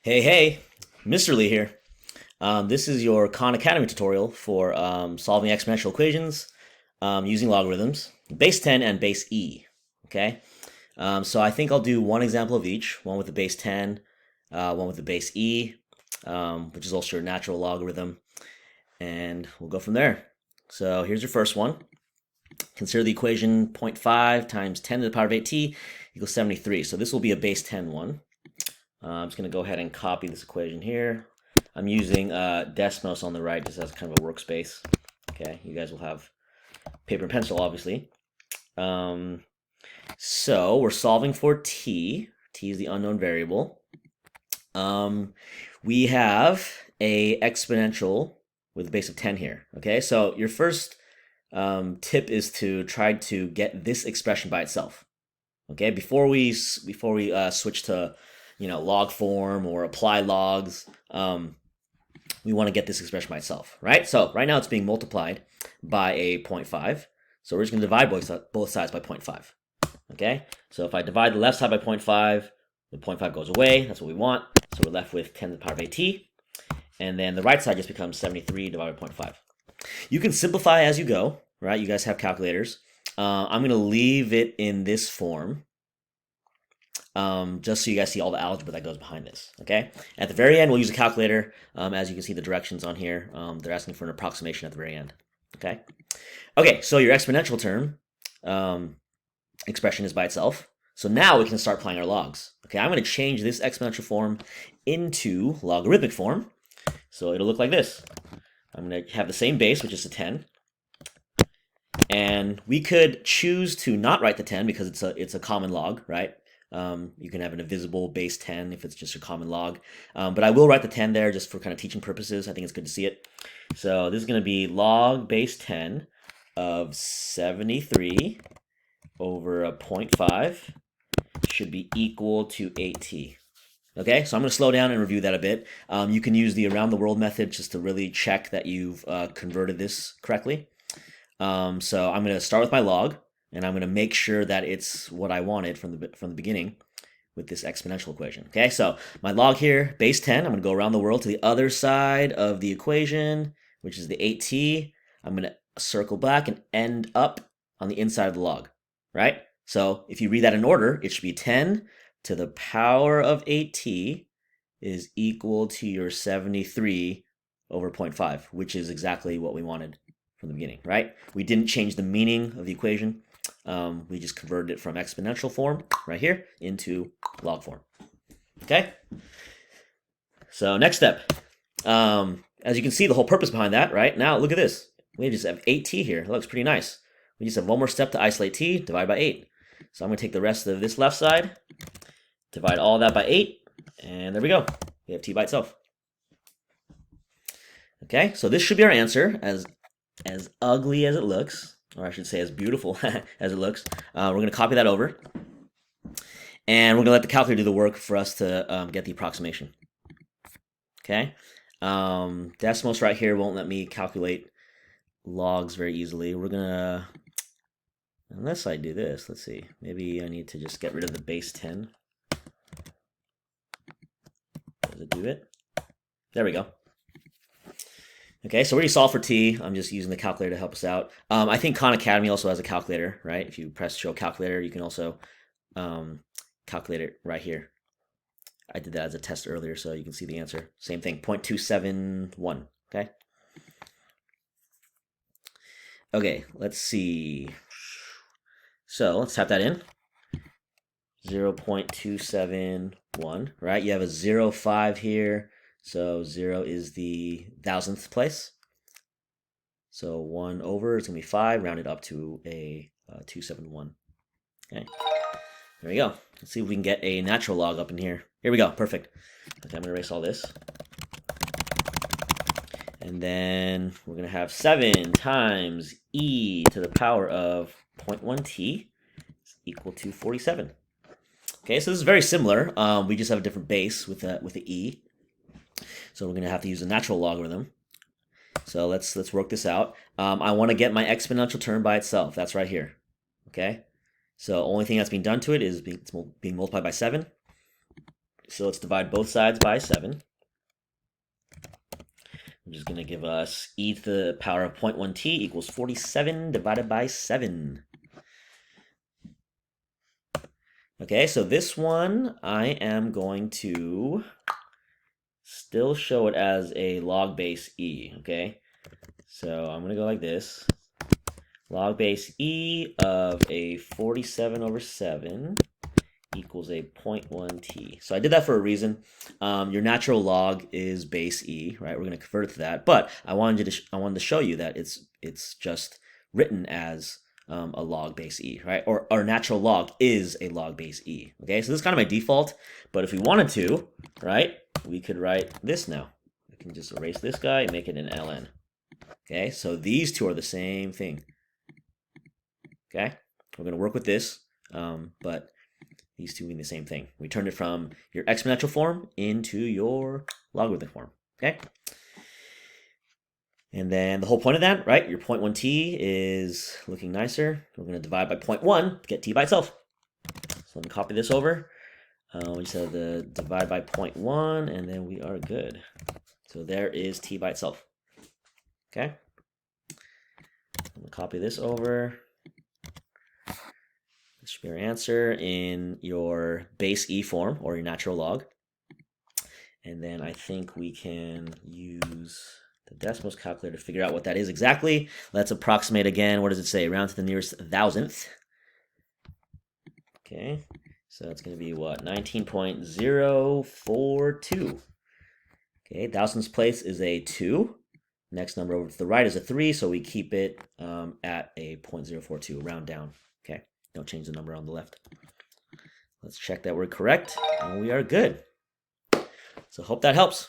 Hey, hey, Mr. Lee here. This is your Khan Academy tutorial for solving exponential equations using logarithms, base 10 and base e. Okay, so I think I'll do one example of each, one with the base 10, one with the base e, which is also a natural logarithm, and we'll go from there. So here's your first one. Consider the equation 0.5 times 10 to the power of 8t equals 73. So this will be a base 10 one. I'm just going to go ahead and copy this equation here. I'm using Desmos on the right just as kind of a workspace. Okay, you guys will have paper and pencil, obviously. So we're solving for t. T is the unknown variable. We have a exponential with a base of 10 here. Okay, so your first tip is to try to get this expression by itself. Okay, before we switch to log form or apply logs, we want to get this expression by itself, right? So right now it's being multiplied by a 0.5. So we're just going to divide both sides by 0.5. Okay, so if I divide the left side by 0.5, the 0.5 goes away. That's what we want. So we're left with 10 to the power of 8t. And then the right side just becomes 73 divided by 0.5. You can simplify as you go, right? You guys have calculators. I'm going to leave it in this form. Just so you guys see all the algebra that goes behind this, okay? At the very end, we'll use a calculator. As you can see the directions on here, they're asking for an approximation at the very end, okay? Okay, so your exponential term expression is by itself. So now we can start applying our logs. Okay, I'm going to change this exponential form into logarithmic form. So it'll look like this. I'm going to have the same base, which is a 10. And we could choose to not write the 10 because it's a common log, right? You can have an invisible base 10 if it's just a common log. But I will write the 10 there just for kind of teaching purposes. I think it's good to see it. So this is going to be log base 10 of 73 over a 0.5 should be equal to 8t. Okay, so I'm going to slow down and review that a bit. You can use the around the world method just to really check that you've converted this correctly. So I'm going to start with my log. And I'm going to make sure that it's what I wanted from the beginning with this exponential equation. Okay, so my log here, base 10, I'm going to go around the world to the other side of the equation, which is the 8t. I'm going to circle back and end up on the inside of the log, right? So if you read that in order, it should be 10 to the power of 8t is equal to your 73 over 0.5, which is exactly what we wanted from the beginning, right? We didn't change the meaning of the equation. We just converted it from exponential form right here into log form. Okay? So next step. As you can see, the whole purpose behind that, right? Now look at this. We just have 8t here. It looks pretty nice. We just have one more step to isolate t, divide by 8. So I'm going to take the rest of this left side, divide all that by 8, and there we go. We have t by itself. Okay, so this should be our answer, as ugly as it looks. Or I should say as beautiful as it looks. We're going to copy that over. And we're going to let the calculator do the work for us to get the approximation. Okay. Desmos right here won't let me calculate logs very easily. We're going to, unless I do this, let's see. Maybe I need to just get rid of the base 10. Does it do it? There we go. Okay, so we already solved for t. I'm just using the calculator to help us out. I think Khan Academy also has a calculator, right? If you press show calculator, you can also calculate it right here. I did that as a test earlier, so you can see the answer. Same thing, 0.271, okay? Okay, let's see. So let's type that in. 0.271, right? You have a 0.5 here. So 0 is the thousandth place. So 1 over is going to be 5, rounded up to a 271. Okay, there we go. Let's see if we can get a natural log up in here. Here we go, perfect. Okay, I'm going to erase all this. And then we're going to have 7 times e to the power of 0.1t is equal to 47. Okay, so this is very similar. We just have a different base with the e. So we're going to have to use a natural logarithm. So let's work this out. I want to get my exponential term by itself. That's right here. Okay. So only thing that's being done to it is being multiplied by 7. So let's divide both sides by 7. Which is going to give us e to the power of 0.1t equals 47 divided by 7. Okay, so this one I am going to still show it as a log base e, okay? So I'm going to go like this. Log base e of a 47 over 7 equals a 0.1t. So I did that for a reason. Your natural log is base e, right? We're going to convert it to that. But I wanted to show you that it's just written as a log base e, right? Or our natural log is a log base e. Okay, so this is kind of my default. But if we wanted to, right, we could write this now. We can just erase this guy and make it an ln. Okay, so these two are the same thing. Okay, we're going to work with this, but these two mean the same thing. We turned it from your exponential form into your logarithmic form, okay? And then the whole point of that, right, your 0.1t is looking nicer. We're going to divide by 0.1 to get t by itself. So let me copy this over. We just have to divide by 0.1, and then we are good. So there is t by itself, okay? I'm going to copy this over. This should be your answer in your base e form, or your natural log. And then I think we can use the decimals calculator to figure out what that is exactly. Let's approximate again. What does it say? Round to the nearest thousandth. Okay, so it's going to be what? 19.042. Okay, thousandths place is a 2. Next number over to the right is a 3, so we keep it at a 0.042, round down. Okay, don't change the number on the left. Let's check that we're correct, and we are good. So hope that helps.